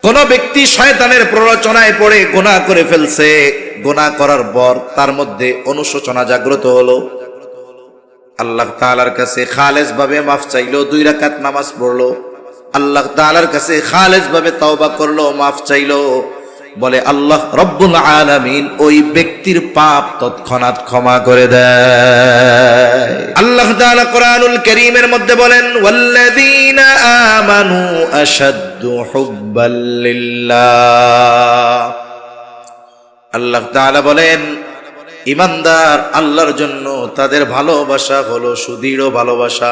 কোন ব্যক্তি শয়তানের প্ররোচনায় পড়ে গুনাহ করে ফেলছে, গুনাহ করার পর তার মধ্যে অনুশোচনা জাগ্রত হলো, আল্লাহ তাআলার কাছে খালেস ভাবে মাফ চাইলো, 2 রাকাত নামাজ পড়লো, আল্লাহ তাআলার কাছে খালেস ভাবে তওবা করলো, মাফ চাইলো, বলে আল্লাহ রব্বুল আলামিন ওই ব্যক্তির পাপ তৎক্ষণাৎ ক্ষমা করে দেয়। আল্লাহ তাআলা কোরআনুল কারীমের মধ্যে বলেন, ওয়াল্লাযীনা আমানু আশাদ্দু হুব্বাল লিল্লাহ। আল্লাহ তাআলা বলেন, ঈমানদার আল্লাহর জন্য তাদের ভালোবাসা হলো সুদৃঢ় ভালোবাসা।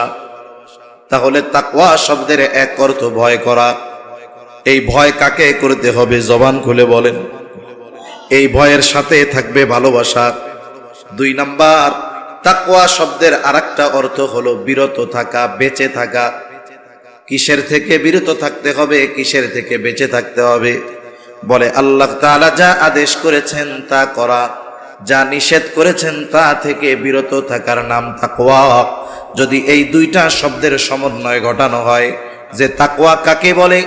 তাহলে তাকওয়া শব্দের এক অর্থ ভয় করা। এই ভয় কাকে করতে হবে? জবান খুলে বলেন। এই ভয়ের সাথে থাকবে ভালোবাসা। 2 নাম্বার, তাকওয়া শব্দের আরেকটা অর্থ হলো বিরত থাকা, বেঁচে থাকা। কিসের থেকে বিরত থাকতে হবে? কিসের থেকে বেঁচে থাকতে হবে? বলে আল্লাহ তাআলা যা আদেশ করেছেন তা করা, যা নিষেধ করেছেন তা থেকে বিরত থাকার নাম তাকওয়া। যদি এই 2টা শব্দের সমন্বয় ঘটানো হয়, যে তাকওয়া কাকে বলে?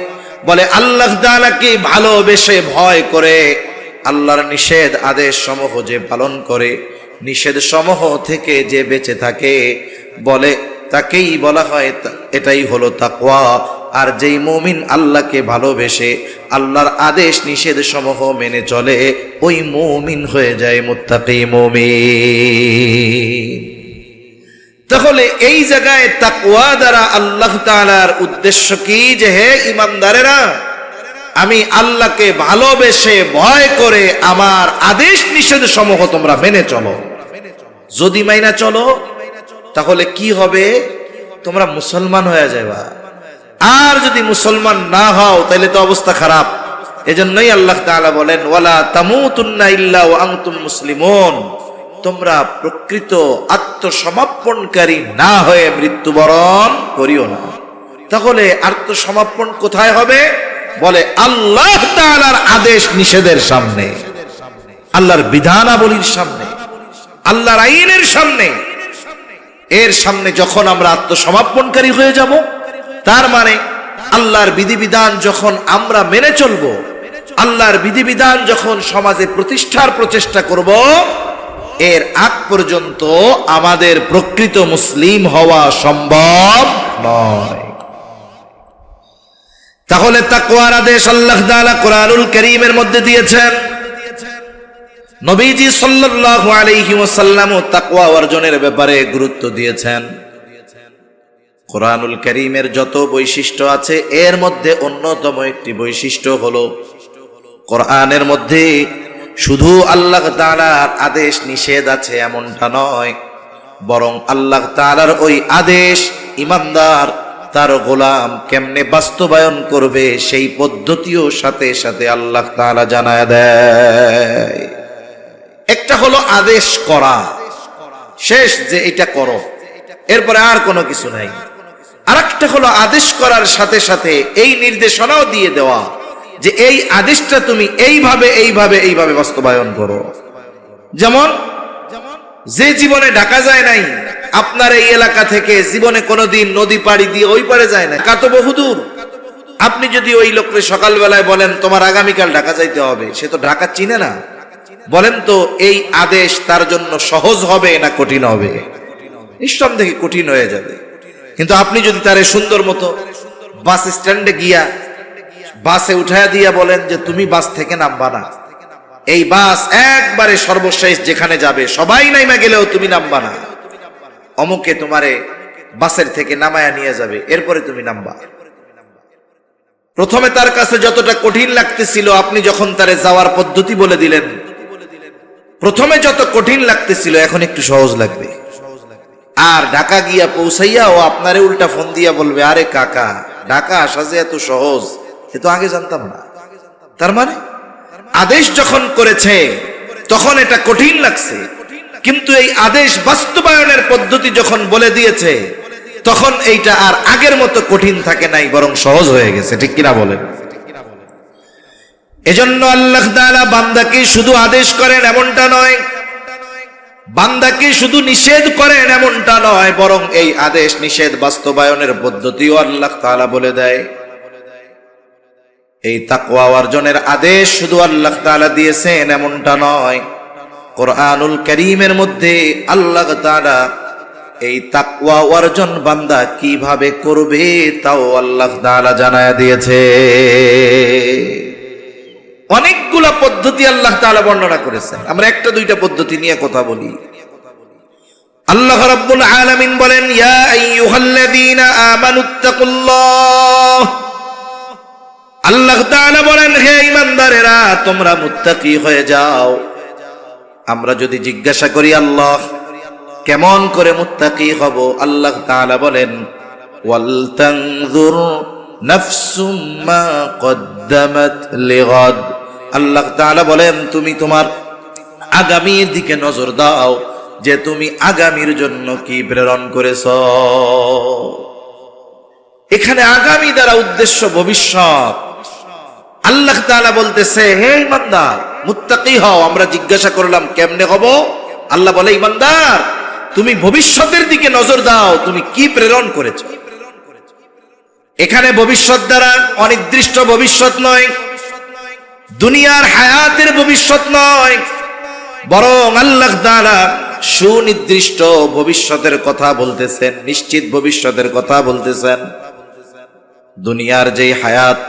বলে আল্লাহ তাআলাকে ভালোবেসে ভয় করে, আল্লাহর নিষেধ আদেশ সমূহ যে পালন করে, নিষেধ সমূহ থেকে যে বেঁচে থাকে, বলে তাকেই বলা হয়, এটাই হলো তাকওয়া। আর যেই মুমিন আল্লাহকে ভালোবেসে আল্লাহর আদেশ নিষেধ সমূহ মেনে চলে, ওই মুমিন হয়ে যায় মুত্তাকি মুমিন। তাহলে এই জায়গায় তাকওয়া দ্বারা আল্লাহ তাআলার উদ্দেশ্য কি? যে হে ঈমানদারেরা, আমি আল্লাহকে ভালোবেসে ভয় করে আমার আদেশ নিষেধ সমূহ তোমরা মেনে চলো। যদি মাইনা চলো তাহলে কি হবে? তোমরা মুসলমান হয়ে যাবা। আর যদি মুসলমান না হও তাহলে তো অবস্থা খারাপ। এজন্যই আল্লাহ তাআলা বলেন, ওয়ালা তামুতুন্না ইল্লা ওয়া আনতুম মুসলিমুন। তোমরা প্রকৃত আত্মসমর্পণকারী না হয়ে মৃত্যুবরণ করিও না। তাহলে আত্মসমর্পণ কোথায় হবে? বলে আল্লাহ তাআলার আদেশ নিষেধের সামনে, আল্লাহর বিধানাবলীর সামনে, আল্লাহর আইনের সামনে। এর সামনে যখন আমরা আত্মসমর্পণকারী হয়ে যাব, তার মানে আল্লাহর বিধিবিধান যখন আমরা মেনে চলব, আল্লাহর বিধিবিধান যখন সমাজে প্রতিষ্ঠার প্রচেষ্টা করব, এর আগ পর্যন্ত আমাদের প্রকৃত মুসলিম হওয়া সম্ভব নয়। তাহলে তাকওয়ার আদেশ আল্লাহ তাআলা কোরআনুল কারীমের মধ্যে দিয়েছেন। নবীজি সাল্লাল্লাহু আলাইহি ওয়াসাল্লাম তাকওয়া অর্জনের ব্যাপারে গুরুত্ব দিয়েছেন। কোরআনুল কারীমের যত বৈশিষ্ট্য আছে, এর মধ্যে অন্যতম একটি বৈশিষ্ট্য হলো, কোরআনের মধ্যে শুধু আল্লাহ তাআলার আদেশ নিষেধ আছে এমনটা নয়, বরং আল্লাহ তাআলার ওই আদেশ ঈমানদার তার গোলাম কেমনে বাস্তবায়ন করবে সেই পদ্ধতিও সাথে সাথে আল্লাহ তাআলা জানায় দেয়। একটা হলো আদেশ করা, শেষ যে এটা করো, এরপরে আর কোনো কিছু নাই। আরেকটা হলো আদেশ করার সাথে সাথে এই নির্দেশনাও দিয়ে দেওয়া যে এই আদেশটা তুমি এইভাবে এইভাবে এইভাবে বাস্তবায়ন করো। যেমন যে জীবনে ঢাকা যায় নাই, আপনার এই এলাকা থেকে জীবনে কোনোদিন নদী পাড়ি দিয়ে ওই পারে যায় না, কত বহুদূর। আপনি যদি ওই লোককে সকালবেলায় বলেন তোমার আগামীকাল ঢাকা যাইতে হবে, সে তো ঢাকা চিনে না। বলেন তো এই আদেশ তার জন্য সহজ হবে না কঠিন হবে? নিঃসন্দেহে কঠিন হয়ে যাবে। কিন্তু আপনি যদি তারে সুন্দর মতো বাস স্ট্যান্ডে গিয়া বাসে উঠায়া দিয়া বলেন যে তুমি বাস থেকে নামবা না, এই বাস একবারে সর্বশেষ যেখানে যাবে, সবাই নাইমা গেলেও তুমি নামবা না, অমুকে তোমারে বাসের থেকে নামায়া নিয়ে যাবে, এরপরে তুমি নামবা। প্রথমে তার কাছে যতটা কঠিন লাগতেছিল, আপনি যখন তারে যাওয়ার পদ্ধতি বলে দিলেন, প্রথমে যত কঠিন লাগতেছিল এখন একটু সহজ লাগবে। আর ঢাকা গিয়া পৌঁছাইয়া ও আপনারে উল্টা ফোন দিয়া বলবে, আরে কাকা, ঢাকা আসা যে এত সহজ, এ তো আগে জানতাম না। তার মানে আদেশ যখন করেছে তখন এটা কঠিন লাগছে, কিন্তু এই আদেশ বাস্তবায়নের পদ্ধতি যখন বলে দিয়েছে তখন এইটা আর আগের মতো কঠিন থাকে নাই, বরং সহজ হয়ে গেছে। ঠিক কিনা বলেন? এজন্য আল্লাহ তাআলা বান্দাকে শুধু আদেশ করেন এমনটা নয়, বান্দাকে শুধু নিষেধ করেন এমনটা নয়, বরং এই আদেশ নিষেধ বাস্তবায়নের পদ্ধতিও আল্লাহ তাআলা বলে দেয়। এই তাকওয়া অর্জনের আদেশ শুধু আল্লাহ তাআলা দিয়েছেন এমনটা নয়, কোরআনুল কারীমের মধ্যে আল্লাহ তাআলা এই তাকওয়া অর্জন বান্দা কিভাবে করবে তাও আল্লাহ তাআলা জানায়া দিয়েছে। অনেকগুলা পদ্ধতি আল্লাহ তাআলা বর্ণনা করেছেন, আমরা একটা দুইটা পদ্ধতি নিয়ে কথা বলি। আল্লাহ রাব্বুল আলামিন বলেন, ইয়া আইয়ুহাল্লাযীনা আমানুত্তাকুল্লাহ, আল্লাহ তাআলা বলেন, হে ঈমানদারেরা তোমরা মুত্তাকি হয়ে যাও। আমরা যদি জিজ্ঞাসা করি আল্লাহ কেমন করে মুত্তাকি হব, আল্লাহ তাআলা বলেন, ওয়াল তানজুর নাফসুম মা কদ্দামাত লিগাদ, আল্লাহ তাআলা বলেন তুমি তোমার আগামীর দিকে নজর দাও যে তুমি আগামীর জন্য কি প্রেরণ করেছো। এখানে আগামী দ্বারা উদ্দেশ্য ভবিষ্যৎ। আল্লাহ তাআলা বলতেছে, হে ঈমানদার মুত্তাকি হও। আমরা জিজ্ঞাসা করলাম কেমনে হব, আল্লাহ বলে, ঈমানদার তুমি ভবিষ্যতের দিকে নজর দাও, তুমি কি প্রেরণ করেছো। এখানে ভবিষ্যৎ দ্বারা অনির্দিষ্ট ভবিষ্যৎ নয়, দুনিয়ার হায়াতের ভবিষ্যৎ নয়, বরং আল্লাহ তাআলা সুনির্দিষ্ট ভবিষ্যতের কথা বলতেছেন, নিশ্চিত ভবিষ্যতের কথা বলতেছেন। দুনিয়ার যে হায়াত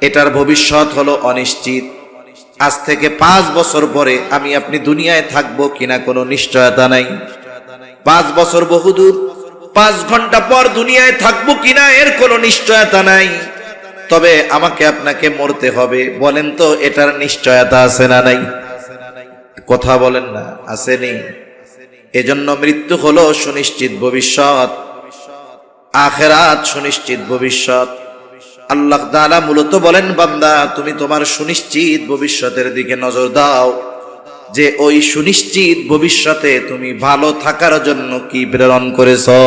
এটার ভবিষ্যৎ হলো অনিশ্চিত। আজ থেকে 5 বছর পরে আমি আপনি দুনিয়ায় থাকবো কিনা কোনো নিশ্চয়তা নাই। 5 বছর বহুদূর, 5 ঘন্টা পর দুনিয়ায় থাকবো কিনা এর কোনো নিশ্চয়তা নাই। তবে আমাকে আপনাকে মরতে হবে, বলেন তো এটার নিশ্চয়তা আছে না নাই? কথা বলেন না, আছে নেই? এজন্য মৃত্যু হলো সুনিশ্চিত ভবিষ্যৎ, আখিরাত সুনিশ্চিত ভবিষ্যৎ। আল্লাহ তাআলা মূলত বলেন, বান্দা তুমি তোমার সুনিশ্চিত ভবিষ্যতের দিকে নজর দাও, যে ওই সুনিশ্চিত ভবিষ্যতে তুমি ভালো থাকার জন্য কি প্রেরণ করেছো,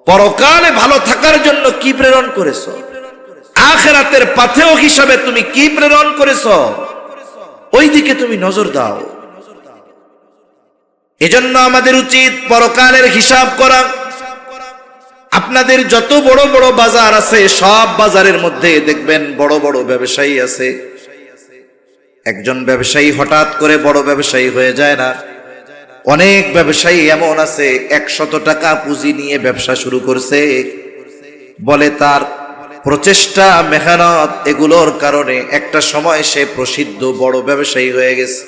পরকালে ভালো থাকার জন্য কি প্রেরণ করেছো, আখিরাতের পাথেয় হিসাবে তুমি কি প্রেরণ করেছো, ওই দিকে তুমি নজর দাও। এজন্য আমাদের উচিত পরকালের হিসাব করা। আপনাদের যত বড় বড় বাজার আছে সব বাজারের মধ্যে দেখবেন বড় বড় ব্যবসায়ী আছে। একজন ব্যবসায়ী হঠাৎ করে বড় ব্যবসায়ী হয়ে যায় না। অনেক ব্যবসায়ী এমন আছে 100 টাকা পুঁজি নিয়ে ব্যবসা শুরু করছে, বলে তার প্রচেষ্টা মেহনত এগুলোর কারণে একটা সময় সে প্রসিদ্ধ বড় ব্যবসায়ী হয়ে গেছে।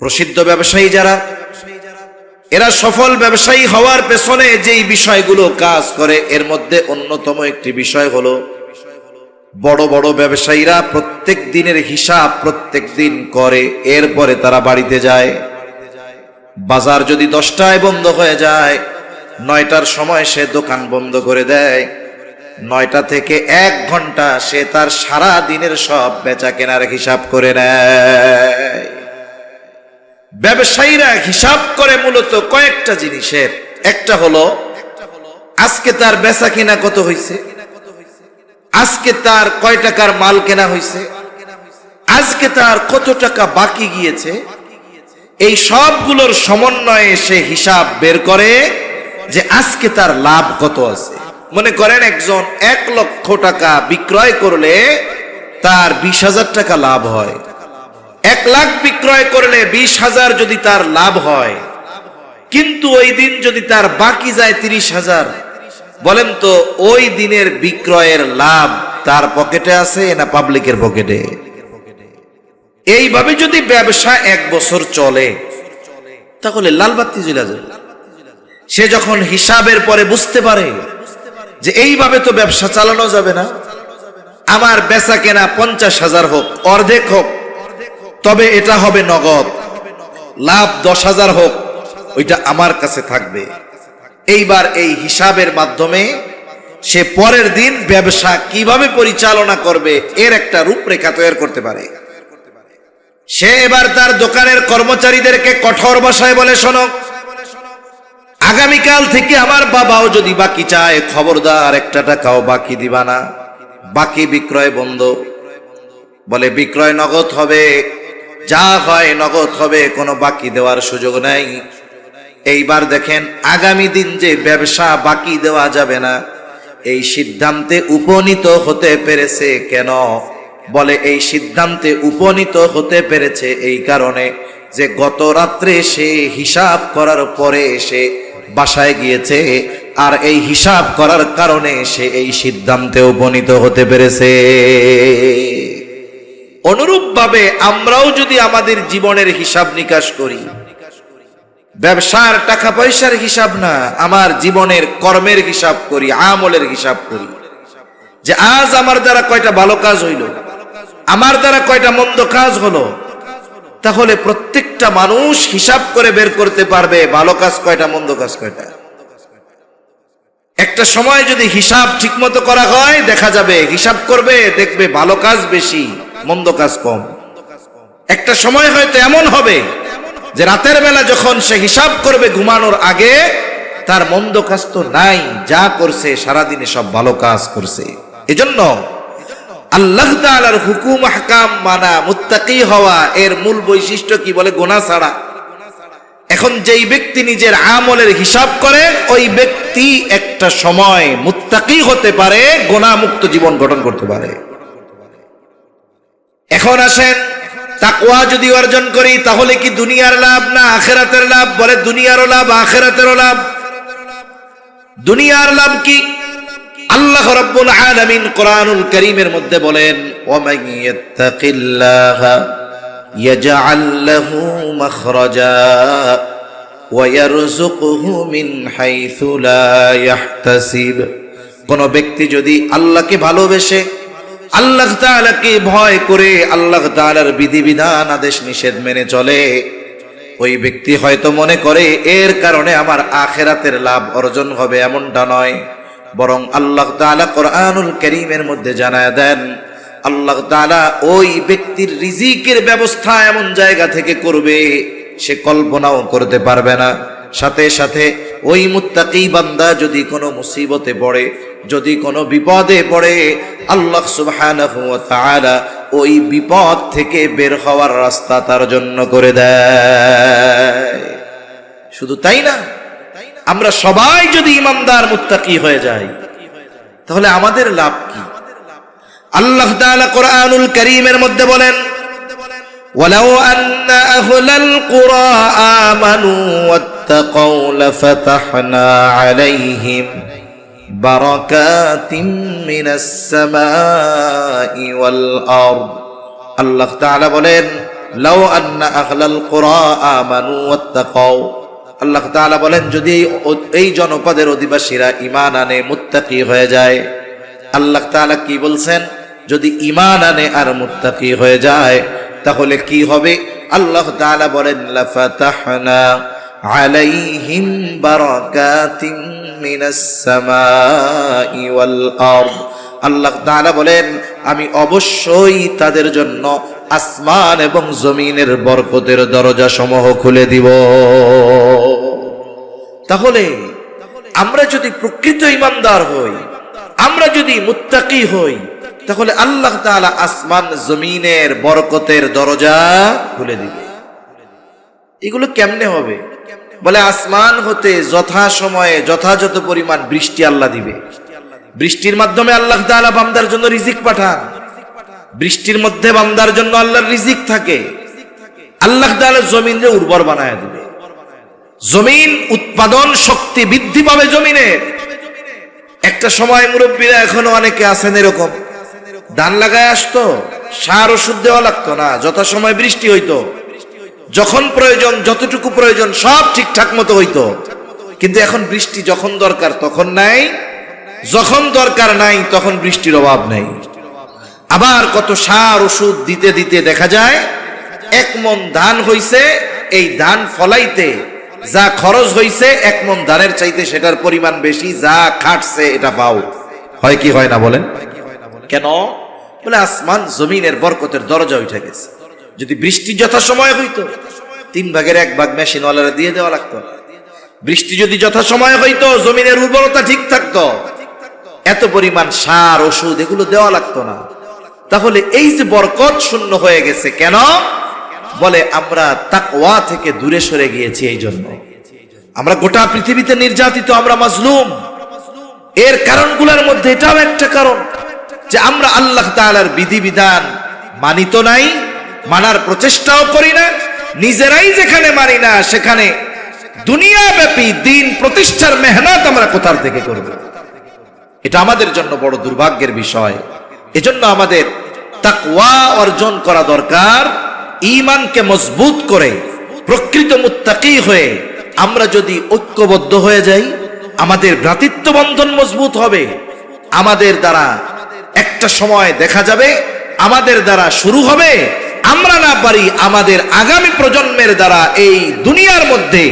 প্রসিদ্ধ ব্যবসায়ী যারা, এরা সফল ব্যবসায়ী হওয়ার পেছনে যেই বিষয়গুলো কাজ করে এর মধ্যে অন্যতম একটি বিষয় হলো বড় বড় ব্যবসায়ীরা প্রত্যেক দিনের হিসাব প্রত্যেক দিন করে, এরপরে তারা বাড়িতে যায়। বাজার যদি 10টায় বন্ধ হয়ে যায়, 9টার সময় সে দোকান বন্ধ করে দেয়। 9টা থেকে 1 ঘন্টা সে তার সারা দিনের সব বেচা কেনার হিসাব করে নেয়। ব্যবসায়ীরা হিসাব করে মূলত কয়েকটা জিনিসের। একটা হলো আজকে তার বেচা কেনা কত হয়েছে, আজকে তার কয় টাকার মাল কেনা হয়েছে, আজকে তার কত টাকা বাকি গিয়েছে। এই সবগুলোর সমন্বয়ে সে হিসাব বের করে যে আজকে তার লাভ কত আছে। মনে করেন একজন 1 লক্ষ টাকা বিক্রয় করলে তার 20,000 টাকা লাভ হয়। 1 লাখ বিক্রয় করলে 20,000 যদি তার লাভ হয়, কিন্তু ওই দিন যদি তার বাকি যায় 30,000, বলেন তো ওই দিনের বিক্রয়ের লাভ তার পকেটে আছে না পাবলিকের পকেটে? এইভাবে যদি ব্যবসা 1 বছর চলে তাহলে লাল বাতি জ্বলে যাবে। সে যখন হিসাবের পরে বুঝতে পারে যে এইভাবে তো ব্যবসা চালানো যাবে না, আমার বেচা কেনা 50,000 হোক, অর্ধেক হোক, তবে এটা হবে নগদ, লাভ 10,000 হোক, ওইটা আমার কাছে থাকবে। এইবার এই হিসাবের মাধ্যমে সে পরের দিন ব্যবসা কিভাবে পরিচালনা করবে এর একটা রূপরেখা তৈরি করতে পারে। সে এবার তার দোকানের কর্মচারীদেরকে কঠোর ভাষায় বলে, শোনো, আগামীকাল থেকে আমার বাবাও যদি বাকি চায় খবরদার 1 টাকাও বাকি দিবা না, বাকি বিক্রয় বন্ধ। বলে বিক্রয় নগদ হবে, যা হয় নগদ হবে, কোনো বাকি দেওয়ার সুযোগ নাই। এইবার দেখেন আগামী দিন যে ব্যবসা বাকি দেওয়া যাবে না, এই সিদ্ধান্তে উপনীত হতে পেরেছে কেন? বলে এই সিদ্ধান্তে উপনীত হতে পেরেছে এই কারণে যে গত রাত্রে সে হিসাব করার পরে সে বাসায় গিয়েছে, আর এই হিসাব করার কারণে সে এই সিদ্ধান্তে উপনীত হতে পেরেছে। অনুরূপভাবে আমরাও যদি আমাদের জীবনের হিসাব নিকাশ করি, ব্যবসার টাকা পয়সার হিসাব না, আমার জীবনের কর্মের হিসাব করি, আমলের হিসাব করি, যে আজ আমার দ্বারা কয়টা ভালো কাজ হইল, আমার দ্বারা কয়টা মন্দ কাজ হলো, তাহলে প্রত্যেকটা মানুষ হিসাব করে বের করতে পারবে ভালো কাজ কয়টা, মন্দ কাজ কয়টা। একটা সময় যদি হিসাব ঠিকমতো করা হয়, দেখা যাবে হিসাব করবে, দেখবে ভালো কাজ বেশি, মন্দ কাজ কম। একটা সময় হয়তো এমন হবে যে রাতের বেলা যখন সে হিসাব করবে ঘুমানোর আগে, তার মন্দ কাজ তো নাই, যা করছে সারাদিনে সব ভালো কাজ করছে। এজন্য আল্লাহ তাআলার হুকুম আহকাম মানা, মুত্তাকি হওয়া, এর মূল বৈশিষ্ট্য কি? বলে গুনাহ ছাড়া। এখন যেই ব্যক্তি নিজের আমলের হিসাব করে, ওই ব্যক্তি একটা সময় মুত্তাকি হতে পারে, গুনাহ মুক্ত জীবন গঠন করতে পারে। এখন আসেন, তাকওয়া যদি অর্জন করি তাহলে কি দুনিয়ার লাভ না আখিরাতের লাভ? বলে দুনিয়ারও লাভ, আখিরাতেরও লাভ। দুনিয়ার লাভ কি? আল্লাহ রাব্বুল আলামিন কোরআনুল কারীমের মধ্যে বলেন, ওয়া মান ইয়াত্তাকিল্লাহা ইয়াজআল লাহু মাখরাজা ওয়া ইয়ারযুকহু মিন হাইথু লা ইয়াহতাসিব। কোন ব্যক্তি যদি আল্লাহকে ভালোবেসে, আল্লাহ তাআলাকে ভয় করে, আল্লাহ তাআলার বিধিবিধান আদেশ নিষেধ মেনে চলে, ওই ব্যক্তি হয়তো মনে করে এর কারণে আমার আখিরাতের লাভ অর্জন হবে, এমনটা নয়। বরং আল্লাহ তাআলা কোরআনুল কারীমের মধ্যে জানায় দেন, আল্লাহ তাআলা ওই ব্যক্তির রিজিকের ব্যবস্থা এমন জায়গা থেকে করবে সে কল্পনাও করতে পারবে না। সাথে সাথে ওই মুত্তাকি বান্দা যদি কোনো মুসিবতে পড়ে, যদি কোনো বিপদে পড়ে, আল্লাহ সুবহানাহু ওয়া তাআলা ওই বিপদ থেকে বের হওয়ার রাস্তা তার জন্য করে দেয়। শুধু তাই না, আমরা সবাই যদি ইমানদার মুত্তাকি হয়ে যাই, তাহলে আমাদের লাভ কি? আল্লাহ তাআলা কোরআনুল কারীমের মধ্যে বলেন, ওয়ালাউ আন্না আহলাল কুরা আমানু ওয়াত্তাকাউ লাফাতাহনা আলাইহিম বারাকাতিম মিনাস সামাই ওয়াল আরদ। আল্লাহ তাআলা বলেন, লাউ আন্না আহলাল কুরা আমানু ওয়াত্তাকাউ, আল্লাহ তাআলা বলেন যদি এই জনপদের অধিবাসীরা ঈমান আনে, মুত্তাকি হয়ে যায়। আল্লাহ তাআলা কি বলছেন? যদি ঈমান আনে আর মুত্তাকি হয়ে যায় তাহলে কি হবে? আল্লাহ তাআলা বলেন, লাফাতাহনা আলাইহিম বারাকাতিম মিনাস সামাই ওয়াল আরদ। আল্লাহ তাআলা বলেন, আমি অবশ্যই তাদের জন্য আসমান এবং জমিনের বরকতের দরজা সমূহ খুলে দিব। তাহলে আমরা যদি প্রকৃত ঈমানদার হই, আমরা যদি মুত্তাকি হই, তাহলে আল্লাহ তাআলা আসমান জমিনের বরকতের দরজা খুলে দিবে। এগুলো কেমনে হবে? বলে আসমান হতে যথা সময়ে যথাযথ পরিমাণ বৃষ্টি আল্লাহ দিবে। বৃষ্টির মাধ্যমে আল্লাহ তাআলা বান্দার জন্য রিজিক পাঠান। বৃষ্টির মধ্যে বান্দার জন্য আল্লাহর রিজিক থাকে। আল্লাহ তাআলা জমিনকে উর্বর বানায় দিবে। জমিন উৎপাদন শক্তি বৃদ্ধি পাবে জমিনের। একটা সময় মুরব্বীরা এখনো অনেকে আছেন এরকম, ধান লাগায় আসতো, সার ওষুধ দেওয়া লাগতো না, যথাসময় বৃষ্টি হইতো, যখন প্রয়োজন যতটুকু প্রয়োজন সব ঠিকঠাক মতো হইতো। কিন্তু এখন বৃষ্টি যখন দরকার তখন নাই, যখন দরকার নাই তখন বৃষ্টির অভাব নাই। আবার কত সার ওষুধ দিতে দিতে দেখা যায় 1 মণ ধান হইছে, এই ধান ফলাইতে যা খরচ হইছে 1 মণ ধানের চাইতে সেটার পরিমাণ বেশি, যা খাটছে এটা পাও। হয় কি হয় না বলেন? কেন? বলে আসমান জমিনের বরকতের দরজা উঠে গেছে। যদি বৃষ্টি যথাসময় হইতো 3 ভাগের 1 ভাগ মেশিনওয়ালারা দিয়ে দেওয়া লাগতো। বৃষ্টি যদি যথাসময় হইতো জমিনের উর্বরতা ঠিক থাকতো, এত পরিমাণ সার ওষুধ এগুলো দেওয়া লাগতো না। তাহলে এই যে বরকত শূন্য হয়ে গেছে কেন? বলে আমরা তাকওয়া থেকে দূরে সরে গিয়েছি। এই জন্য আমরা গোটা পৃথিবীতে নির্যাতিত, আমরা মাজলুম। এর কারণগুলোর মধ্যে এটাও একটা কারণ যে আমরা আল্লাহ তাআলার বিধিবিধান মানি তো নাই, মানার প্রচেষ্টাও করি না, নিজেরাই যেখানে মানি না সেখানে দুনিয়াব্যাপী দিন প্রতিষ্ঠার মেহনত আমরা কোথা থেকে করব? এটা আমাদের জন্য বড় দুর্ভাগ্যের বিষয়। এজন্য আমাদের তাকওয়া অর্জন করা দরকার। ঈমানকে মজবুত করে প্রকৃত মুত্তাকি হয়ে আমরা যদি ঐক্যবদ্ধ হয়ে যাই, আমাদের ভ্রাতৃত্ব বন্ধন মজবুত হবে। আমাদের দ্বারা একটা সময় দেখা যাবে আমাদের দ্বারা শুরু হবে, আমরা না পারি আমাদের আগামী প্রজন্মের দ্বারা এই দুনিয়ার মধ্যে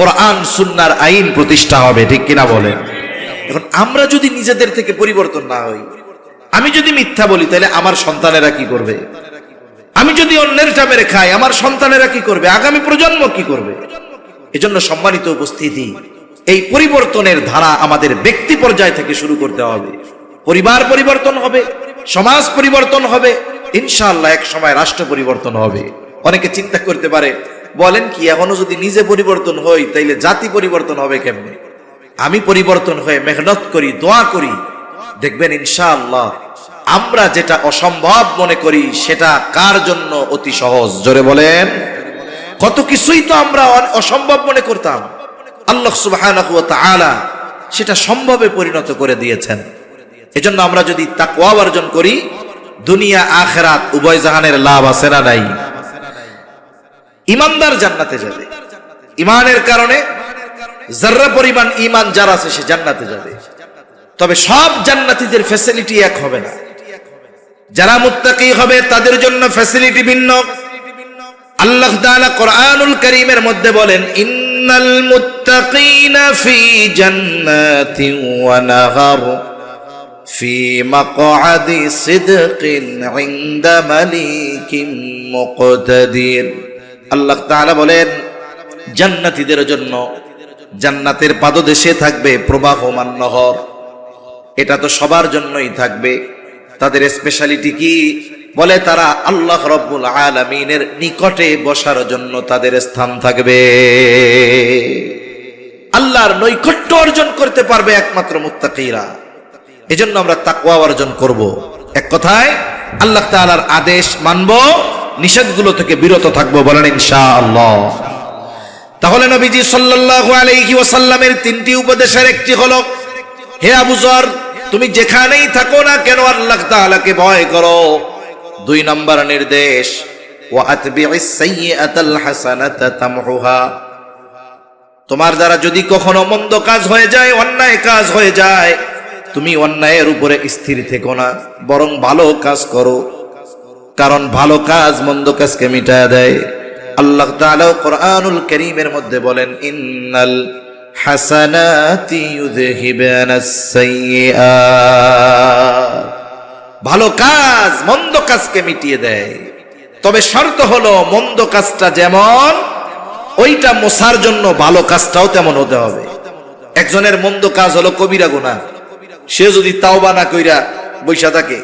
কোরআন সুন্নাহর আইন প্রতিষ্ঠা হবে। ঠিক কিনা বলেন? এখন আমরা যদি নিজেদের থেকে পরিবর্তন না হই, আমি যদি মিথ্যা বলি তাহলে আমার সন্তানেরা কি করবে? আমি যদি অন্যের মেরে খাই আমার সন্তানেরা কি করবে? আগামী প্রজন্ম কি করবে? এজন্য সম্মানিত উপস্থিতি, এই পরিবর্তনের ধারা আমাদের ব্যক্তি পর্যায় থেকে শুরু করতে হবে। পরিবার পরিবর্তন হবে, সমাজ পরিবর্তন হবে, ইনশাআল্লাহ এক সময় রাষ্ট্র পরিবর্তন হবে। অনেকে চিন্তা করতে পারে, বলেন কি এখনো যদি নিজে পরিবর্তন হই তাইলে জাতি পরিবর্তন হবে কেমনে? আমি পরিবর্তন হয়ে মেহনত করি, দোয়া করি, দেখবেন ইনশাআল্লাহ আমরা যেটা অসম্ভব মনে করি সেটা কার জন্য অতি সহজ। জোরে বলেন। কত কিছুই তো আমরা অসম্ভব মনে করতাম, আল্লাহ সুবহানাহু ওয়া তাআলা সেটা সম্ভবে পরিণত করে দিয়েছেন। এজন্য আমরা যদি তাকওয়া অর্জন করি, দুনিয়া আখিরাত উভয় জাহানের লাভ আছে না নাই? ইমানদার জান্নাতে যাবে, ইমানের কারণে যারা পরিমাণ ঈমান যার আছে সে জান্নাতে যাবে। তবে সব জান্নাতীদের ফ্যাসিলিটি এক হবে না। যারা মুত্তাকি হবে তাদের জন্য ফ্যাসিলিটি ভিন্ন। আল্লাহ তাআলা কোরআনুল কারীমের মধ্যে বলেন, ইন্নাল মুত্তাকিনা ফি জান্নাতিন ওয়া নাহার ফি মাকআদি সিদকিন ইনদা মালিকিন মুকতাদির। আল্লাহ তাআলা বলেন, জান্নাতীদের জন্য জান্নাতের পাদদেশে থাকবে প্রবাহমান নহর। এটা তো সবার জন্যই থাকবে। তাদের স্পেশালিটি কি? বলে তারা আল্লাহ রাব্বুল আলামিনের নিকটে বসার জন্য তাদের স্থান থাকবে। আল্লাহর নৈকট্য অর্জন করতে পারবে একমাত্র মুত্তাকিরা। এজন্য আমরা তাকওয়া অর্জন করব। এক কথায় আল্লাহ তাআলার আদেশ মানব, নিষেধগুলো থেকে বিরত থাকবো। বলেন ইনশাআল্লাহ। তাহলে নবীজি সাল্লাল্লাহু আলাইহি ওয়াসাল্লামের তিনটি উপদেশের একটি হলো, হে আবু যর, তুমি যেখানেই থাকো না কেন আল্লাহ তাআলাকে ভয় করো। 2 নম্বর নির্দেশ, ওয়া আতবি'is সাইয়্যাতাল হাসানাতা তামহুহা। তোমার দ্বারা যদি কখনো মন্দ কাজ হয়ে যায়, অন্যায় কাজ হয়ে যায়, তুমি অন্যায়ের উপরে স্থির থেকো না, বরং ভালো কাজ করো, কারণ ভালো কাজ মন্দ কাজকে মিটায় দেয়। আল্লাহ তাআলা কোরআনুল কারীমের মধ্যে বলেন, ইন্নাল হাসানাতি ইউযহিবানাস সাইয়্যাত। ভালো কাজ মন্দ কাজকে মিটিয়ে দেয়। তবে শর্ত হলো মন্দ কাজটা যেমন, ওইটা মোছার জন্য ভালো কাজটাও তেমন হতে হবে। একজনের মন্দ কাজ হলো কবিরা গুনাহ, সে যদি তাওবা না কইরা বৈশা থাকে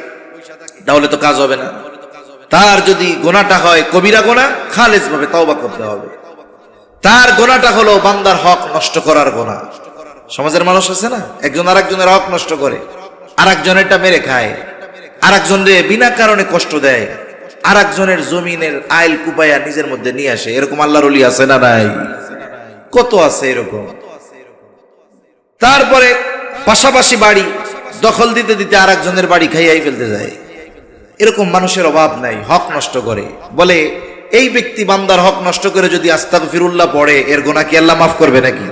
তাহলে তো কাজ হবে না। তার যদি গুনাহটা হয় কবিরা গুনাহ, খালেস ভাবে তাওবা করতে হবে। তার গুনাহটা হলো বান্দার হক নষ্ট করার গুনাহ। সমাজের মানুষ আছে না, একজন আরেকজনের হক নষ্ট করে, আরেকজনেরটা মেরে খায়, আরেকজনরে বিনা কারণে কষ্ট দেয়, আরেকজনের জমিনের আইল কুপায়া নিজের মধ্যে নিয়ে আসে। এরকম আল্লাহর ওলি আছে না নাই? কত আছে এরকম। তারপরে পাশাপাশি বাড়ি দখল দিতে দিতে আরেকজনের বাড়ি খাইয়াই ফেলতে যায়। এরকম মানুষের অভাব নাই, হক নষ্ট করে। বলে এই ব্যক্তি বান্দার হক নষ্ট করে যদি আস্তাগফিরুল্লাহ পড়ে, এর গুনাহ কি আল্লাহ মাফ করবে নাকি?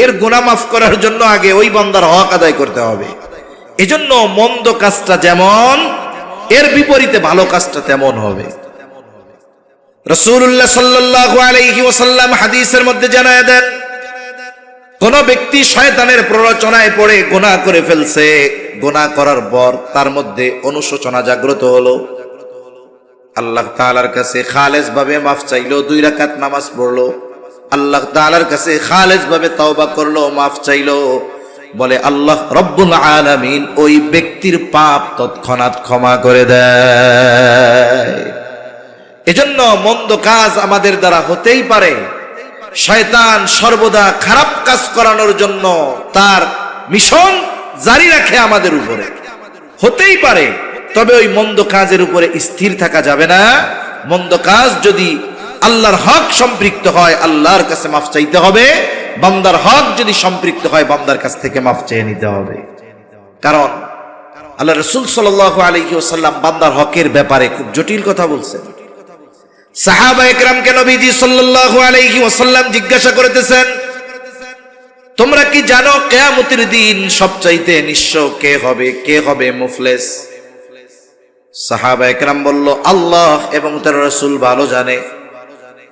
এর গুনাহ মাফ করার জন্য আগে ওই বান্দার হক আদায় করতে হবে। এজন্য মন্দ কাজটা যেমন, এর বিপরীতে ভালো কাজটা তেমন হবে। রাসূলুল্লাহ সাল্লাল্লাহু আলাইহি ওয়াসাল্লাম হাদিসের মধ্যে জানায় দেন, কোন ব্যক্তি শয়তানের প্ররোচনায় পড়ে গুনাহ করে ফেলছে, গুনাহ করার পর তার মধ্যে অনুশোচনা জাগ্রত হলো, আল্লাহ তাআলার কাছে খালেস ভাবে মাফ চাইলো, 2 রাকাত নামাজ পড়লো, আল্লাহ তাআলার কাছে খালেস ভাবে তওবা করলো, মাফ চাইলো, বলে আল্লাহ রব্বুল আলামিন ওই ব্যক্তির পাপ তৎক্ষণাৎ ক্ষমা করে দেয়। এজন্য মন্দ কাজ আমাদের দ্বারা হতেই পারে। শয়তান সর্বদা খারাপ কাজ করানোর জন্য তার মিশন জারি রাখে আমাদের উপরে, হতেই পারে, তবে ওই মন্দ কাজের উপরে স্থির থাকা যাবে না। মন্দ কাজ যদি আল্লাহর হক সম্পৃক্ত হয়, আল্লাহর কাছে মাফ চাইতে হবে। বান্দার হক যদি সম্পৃক্ত হয়, বান্দার কাছ থেকে মাফ চেয়ে নিতে হবে। কারণ আল্লাহ রাসূল সাল্লাল্লাহু আলাইহি ওয়াসাল্লাম বান্দার হকের ব্যাপারে খুব জটিল কথা বলছেন। সাহাবায়ে কেরামকে নবীজি সাল্লাল্লাহু আলাইহি ওয়াসাল্লাম জিজ্ঞাসা করতেছেন, তোমরা কি জানো কিয়ামতের দিন সবচাইতে নিঃস্ব কে হবে, কে হবে মুফলিস? সাহাবায়ে কেরাম বলল, আল্লাহ এবং তার রাসূল ভালো জানে।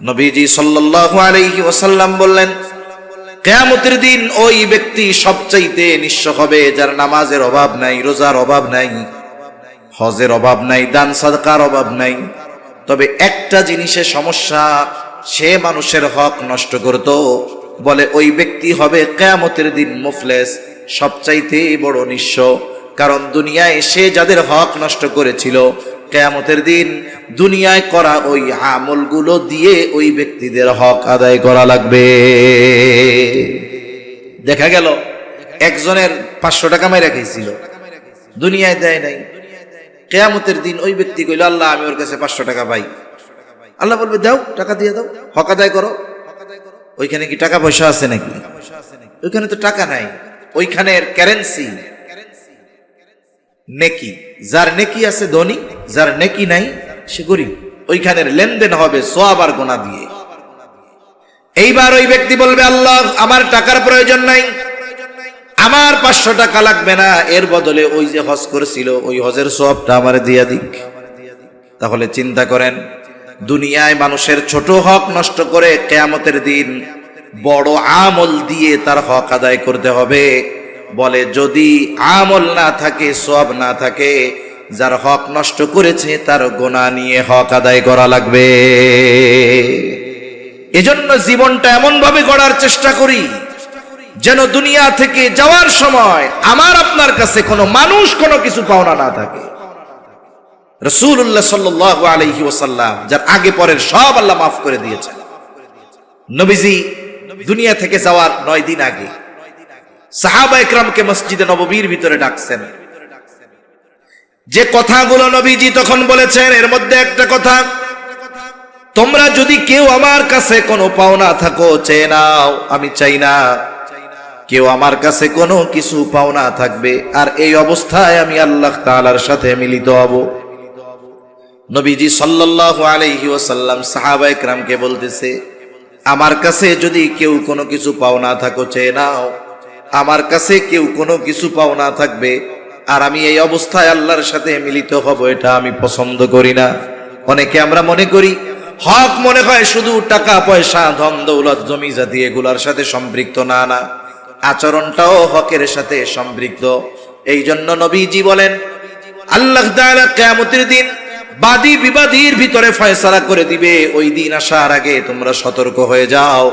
নবীজি সাল্লাল্লাহু আলাইহি ওয়াসাল্লাম বললেন, কিয়ামতের দিন ওই ব্যক্তি সবচাইতে নিঃস্ব হবে যার নামাজের অভাব নাই, রোজার অভাব নাই, হজের অভাব নাই, দান সাদকার অভাব নাই। তবে একটা জিনিসে সমস্যা, সে মানুষের হক নষ্ট করত। বলে ওই ব্যক্তি হবে কিয়ামতের দিন মুফলিস, সবচাইতে বড় নিঃস্ব। কারণ দুনিয়ায় সে যাদের হক নষ্ট করেছিল, কিয়ামতের দিন দুনিয়ায় করা ওই আমলগুলো দিয়ে ওই ব্যক্তিদের হক আদায় করা লাগবে। দেখা গেল একজনের 500 টাকা মেরে গেছিল, দুনিয়ায় দেয় নাই। কিয়ামতের দিন ওই ব্যক্তি কইল, আল্লাহ আমি ওর কাছে 500 টাকা পাই। আল্লাহ বলবে, দাও, টাকা দিয়ে দাও, হক আদায় করো। ওইখানে কি টাকা পয়সা আছে নাকি? ওইখানে তো টাকা নাই, ওইখানের কারেন্সি নেকি। যার নেকি আছে ধনী, যার নেকি নাই সে গরিব। ওইখানের লেনদেন হবে সওয়াব আর গুনাহ দিয়ে। এইবার ওই ব্যক্তি বলবে, আল্লাহ আমার টাকার প্রয়োজন নাই, আমার 500 টাকা লাগবে না, এর বদলে ওই যে হজ করেছিল ওই হজের সওয়াবটা আমারে দিয়া দিক। তাহলে চিন্তা করেন, দুনিয়ায় মানুষের ছোট হক নষ্ট করে কিয়ামতের দিন বড় আমল দিয়ে তার হক আদায় করতে হবে। বলে যদি আমল না থাকে, সওয়াব না থাকে, যার হক নষ্ট করেছে তার গুনাহ নিয়ে হক আদায় করা লাগবে। এজন্য জীবনটা এমন ভাবে গড়ার চেষ্টা করি যেন দুনিয়া থেকে যাওয়ার সময় আমার আপনার কাছে কোনো মানুষ কোনো কিছু পাওনা না থাকে। রাসূলুল্লাহ সাল্লাল্লাহু আলাইহি ওয়াসাল্লাম যার আগে পরের সব আল্লাহ মাফ করে দিয়েছেন। নবীজি দুনিয়া থেকে যাওয়ার 9 দিন আগে সাহাবায়ে কেরামকে মসজিদে নববীর ভিতরে ডাকছেন। যে কথাগুলো নবীজি তখন বলেছেন, এর মধ্যে একটা কথা, তোমরা যদি কেউ আমার কাছে কোনো পাওনা থাকো চেয়ে নাও, আমি চাই না কেউ আমার কাছে কোনো কিছু পাওনা থাকবে আর এই অবস্থায় আমি আল্লাহ তাআলার সাথে মিলিত হব। নবীজি সাল্লাল্লাহু আলাইহি ওয়াসাল্লাম সাহাবায়ে কেরামকে বলতেছে, আমার কাছে যদি কেউ কোনো কিছু পাওনা থাকো চেয়ে নাও, আমার কাছে কেউ কোনো কিছু পাওনা থাকবে আর আমি এই অবস্থায় আল্লাহর সাথে মিলিত হব, এটা আমি পছন্দ করি না। অনেকে আমরা মনে করি হক মনে হয় শুধু টাকা পয়সা, ধন দৌলত, জমি জাতি এগুলার সাথে সম্পৃক্ত। না না, আচরণটাও হকের সাথে সম্পৃক্ত। এই জন্য নবীজি বলেন, আল্লাহ তাআলা কিয়ামতের দিন বাদী বিবাদীর ভিতরে ফয়সালা করে দিবে। ওই দিন আসার আগে তোমরা সতর্ক হয়ে যাও।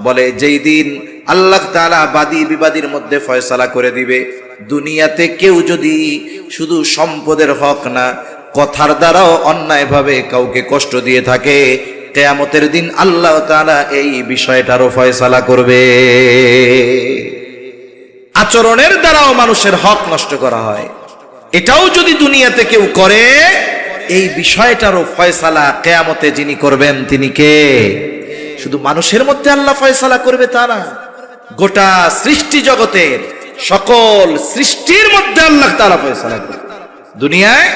বলে যেই দিন আল্লাহ তাআলা বাদী বিবাদীর মধ্যে ফয়সালা করে দিবে, দুনিয়াতে কেউ যদি শুধু সম্পদের হক না, কথার দ্বারাও অন্যায়ভাবে কাউকে কষ্ট দিয়ে থাকে, কিয়ামতের দিন আল্লাহ তাআলা এই বিষয়টারও ফয়সালা করবে। আচরণের দ্বারাও মানুষের হক নষ্ট করা হয়, এটাও যদি দুনিয়াতে কেউ করে, এই বিষয়টারও ফয়সালা কিয়ামতে যিনি করবেন তিনি কে? শুধু মানুষের মধ্যে আল্লাহ ফয়সালা করবে তা না, গোটা সৃষ্টি জগতের সকল সৃষ্টির মধ্যে আল্লাহ তাআলা ফয়সালা করবে। দুনিয়ায়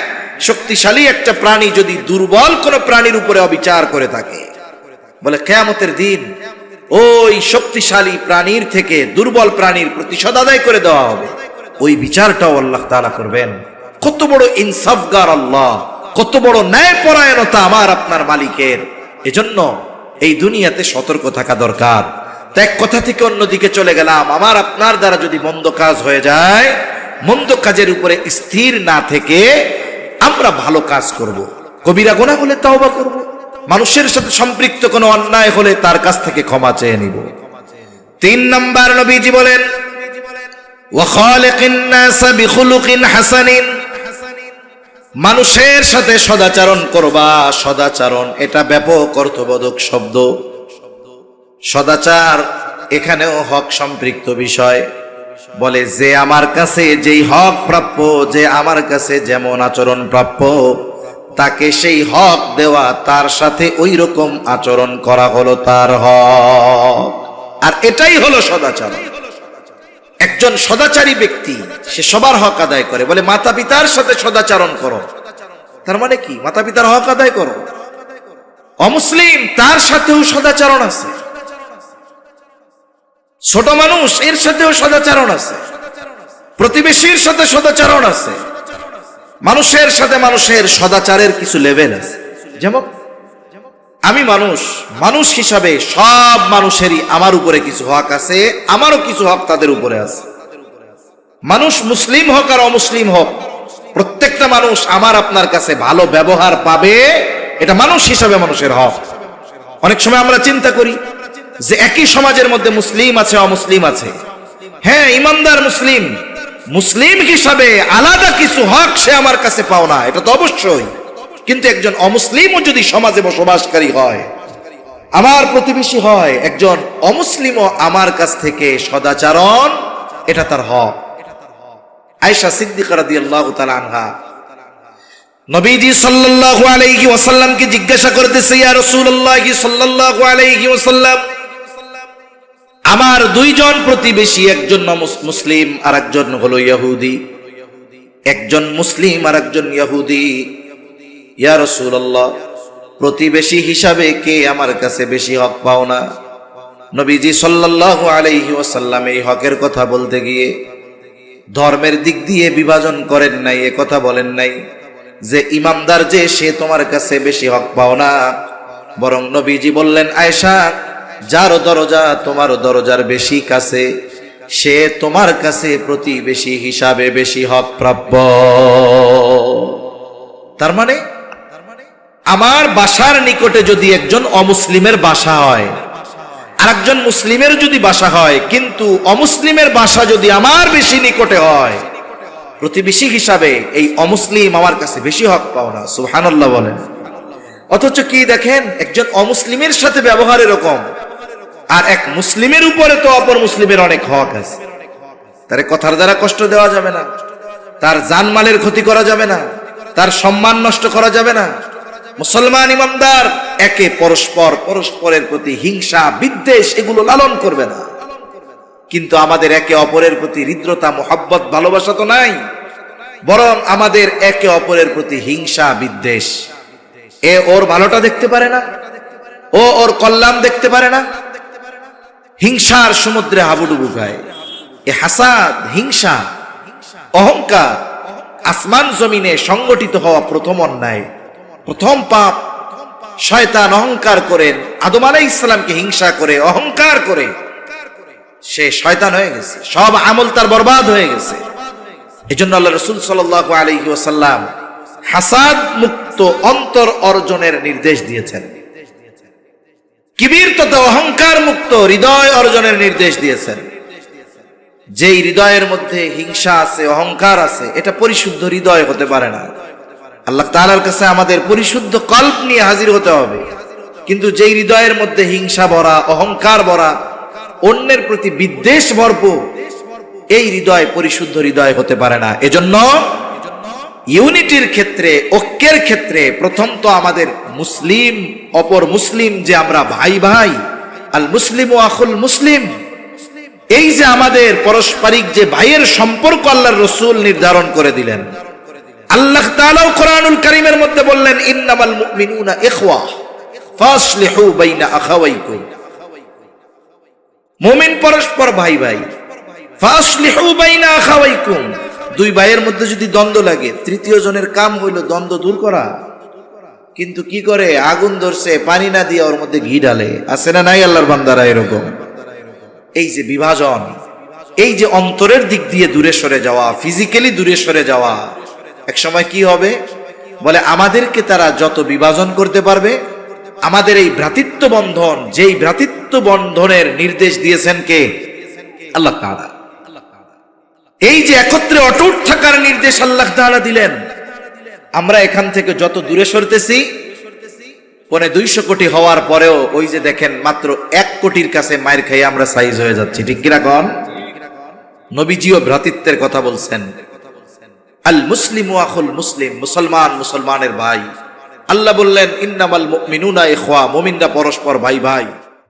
শক্তিশালী একটা প্রাণী যদি দুর্বল কোন প্রাণীর উপরে অবিচার করে থাকে, বলে কিয়ামতের দিন ওই শক্তিশালী প্রাণীর থেকে দুর্বল প্রাণীর প্রতিশোধ আদায় করে দেওয়া হবে। ওই বিচারটাও আল্লাহ তাআলা করবেন। কত বড় ইনসাফগার আল্লাহ, কত বড় ন্যায়পরায়ণতা আমার আপনার মালিকের। এজন্য এই দুনিয়াতে সতর্ক থাকা দরকার। তাই এক কথা থেকে অন্যদিকে চলে গেলাম, আমার আপনার দ্বারা যদি মন্দ কাজ হয়ে যায়, মন্দ কাজের উপরে স্থির না থেকে আমরা ভালো কাজ করব। কবিরা গুনাহ হলে তাওবা করব, মানুষের সাথে সম্পৃক্ত কোনো অন্যায় হলে তার কাছ থেকে ক্ষমা চেয়ে নিব। 3 নাম্বার নবীজি বলেন, ওয়া খালিকিন নাস বিখুলুকিন হাসানিন, মানুষের সাথে সদাচরণ করবা। সদাচরণ এটা ব্যাপক অর্থবোধক শব্দ। সদাচার এখানেও হক সম্পৃক্ত বিষয়। বলে যে আমার কাছে যেই হক প্রাপ্য, যে আমার কাছে যেমন আচরণ প্রাপ্য, তাকে সেই হক দেওয়া, তার সাথে ওই রকম আচরণ করা হলো তার হক। আর এটাই হলো সদাচার। একজন সদাচারী ব্যক্তি সে সবার হক আদায় করে। বলে মাতা পিতার সাথে সদাচরণ করো, তার মানে কি? মাতা পিতার হক আদায় করো। অমুসলিম তার সাথেও সদাচরণ আছে, ছোট মানুষ এর সাথেও সদাচরণ আছে, প্রতিবেশীর সাথে সদাচরণ আছে, মানুষের সাথে মানুষের সদাচারের কিছু লেভেল আছে। যেমন আমি মানুষ হিসাবে সব মানুষেরই আমার উপরে কিছু হক আছে, আমারও কিছু হক তাদের উপরে আছে। মানুষ মুসলিম হোক আর অমুসলিম হোক, প্রত্যেকটা মানুষ আমার আপনার কাছে ভালো ব্যবহার পাবে, এটা মানুষ হিসাবে মানুষের হক। অনেক সময় আমরা চিন্তা করি যে একই সমাজের মধ্যে মুসলিম আছে, অমুসলিম আছে। হ্যাঁ, ইমানদার মুসলিম, মুসলিম হিসাবে আলাদা কিছু হক সে আমার কাছে পাও না, এটা তো অবশ্যই। কিন্তু একজন অমুসলিমও যদি সমাজে বসবাসকারী হয়, আমার প্রতিবেশী হয়, একজন অমুসলিমও আমার কাছ থেকে সদাচরণ, এটা তার হক। আয়েশা সিদ্দিকা রাদিয়াল্লাহু তাআলা আনহা নবীজি সাল্লাল্লাহু আলাইহি ওয়াসাল্লামকে জিজ্ঞাসা করতেছে, ইয়া রাসূলুল্লাহ সাল্লাল্লাহু আলাইহি ওয়াসাল্লাম, আমার দুইজন প্রতিবেশী, একজন মুসলিম আর একজন হলো ইহুদি, একজন মুসলিম আর একজন ইহুদি। ইয়া রাসূলুল্লাহ, প্রতিবেশী হিসাবে কে আমার কাছে বেশি হক পাও না? নবীজি সাল্লাল্লাহু আলাইহি ওয়াসাল্লাম এই হকের কথা বলতে গিয়ে ধর্মের দিক দিয়ে বিভাজন করেন নাই, এ কথা বলেন নাই যে ইমানদার যে সে তোমার কাছে বেশি হক পাও না। বরং নবীজি বললেন, আয়েশা, যার দরজা তোমার দরজার বেশি কাছে, সে তোমার কাছে প্রতিবেশী হিসাবে বেশি হক প্রাপ্য। তার মানে আমার বাসার নিকটে যদি একজন অমুসলিমের বাসা হয়, আর একজন মুসলিমের যদি বাসা হয়, কিন্তু অমুসলিমের বাসা যদি আমার বেশি নিকটে হয়, প্রতিবেশী হিসাবে এই অমুসলিম আমার কাছে বেশি হক পাও না। সুবহানাল্লাহ বলেন। অথচ কি দেখেন, একজন অমুসলিমের সাথে ব্যবহার এরকম, আর এক মুসলিমের উপরে তো অপর মুসলিমের অনেক হক আছে। তার কথার দ্বারা কষ্ট দেওয়া যাবে না, তার জানমালের ক্ষতি করা যাবে না, তার সম্মান নষ্ট করা যাবে না। মুসলমান ইমানদার একে পরস্পরের প্রতি হিংসা, বিদ্বেষ এগুলো লালন করবে না। কিন্তু আমাদের একে অপরের প্রতি হৃদ্রতা, মোহাব্বত, ভালোবাসা তো নাই, বরং আমাদের একে অপরের প্রতি হিংসা, বিদ্বেষ। এ ওর ভালোটা দেখতে পারে না, ও ওর কল্যাণ দেখতে পারে না, হিংসার সমুদ্রে হাবুডুবু খায়। এ হাসাদ, হিংসা, অহংকার আসমান জমিনে সংগঠিত হওয়া প্রথম অন্যায়, প্রথম পাপ। শয়তান অহংকার করেন, আদম আলাইহিস সালামকে হিংসা করে, অহংকার করে সে শয়তান হয়ে গেছে, সব আমল তার বরবাদ হয়ে গেছে। এজন্য আল্লাহ রাসূল সাল্লাল্লাহু আলাইহি ওয়াসাল্লাম হাসাদ মুক্ত অন্তর অর্জনের নির্দেশ দিয়েছেন, কিবির তথা অহংকার মুক্ত হৃদয় অর্জনের নির্দেশ দিয়েছেন। যেই হৃদয়ের মধ্যে হিংসা আছে, অহংকার আছে, এটা পরিশুদ্ধ হৃদয় হতে পারে না। আল্লাহ তাআলার কাছে আমাদের পরিশুদ্ধ কল্প নিয়ে হাজির হতে হবে। কিন্তু যেই হৃদয়ের মধ্যে হিংসা ভরা, অহংকার ভরা, অন্যের প্রতি বিদ্বেষ ভরপুর, এই হৃদয় পরিশুদ্ধ হৃদয় হতে পারে না। এজন্য ইউনিটির ক্ষেত্রে, ঐক্যের ক্ষেত্রে প্রথম তো আমাদের মুসলিম অপর মুসলিম, যে আমরা ভাই ভাই, আল মুসলিম ও আখুল মুসলিম, এই যে আমাদের পারস্পরিক যে ভাইয়ের সম্পর্ক আল্লাহর রাসূল নির্ধারণ করে দিলেন। আল্লাহ তাআলা কোরআনুল কারীমের মধ্যে বললেন, ইন্নামাল মুমিনুনা ইখওয়া ফাসলিহু বাইনা আখাওয়াইকুম। মুমিন পরস্পর ভাই ভাই, ফাসলিহু বাইনা আখাওয়াইকুম। দুই ভাইয়ের মধ্যে যদি দ্বন্দ্ব লাগে, তৃতীয় জনের কাম হইল দ্বন্দ্ব দূর করা। কিন্তু কি করে, আগুন ধরছে, পানি না দিয়ে ওর মধ্যে ঘি ঢালে। আছে না নাই আল্লাহর বান্দারা এরকম? এই যে বিভাজন, এই যে অন্তরের দিক দিয়ে দূরে সরে যাওয়া, ফিজিক্যালি দূরে সরে যাওয়া, এক সময় কি হবে? বলে আমাদেরকে তারা যত বিভাজন করতে পারবে, আমাদের এই ভ্রাতৃত্ব বন্ধন, যেই ভ্রাতৃত্ব বন্ধনের নির্দেশ দিয়েছেন কে? আল্লাহ তাআলা। এই যে একত্রে অটুট থাকার নির্দেশ আল্লাহ তাআলা দিলেন, আমরা এখান থেকে যত দূরে সরতেছি, 250 কোটি হওয়ার পরেও ওই যে দেখেন মাত্র 1 কোটির কাছে মায়ের খেয়ে আমরা সাইজ হয়ে যাচ্ছি। ঠিক কিনা কন? নবীজিও ভ্রাতৃত্বের কথা বলছেন। আল মুসলিমু আখুল মুসলিম, মুসলমান মুসলমানের ভাই। আল্লাহ বললেন ইন্নামাল মুমিনুনা ইখওয়া, মুমিনরা পরস্পর ভাই ভাই।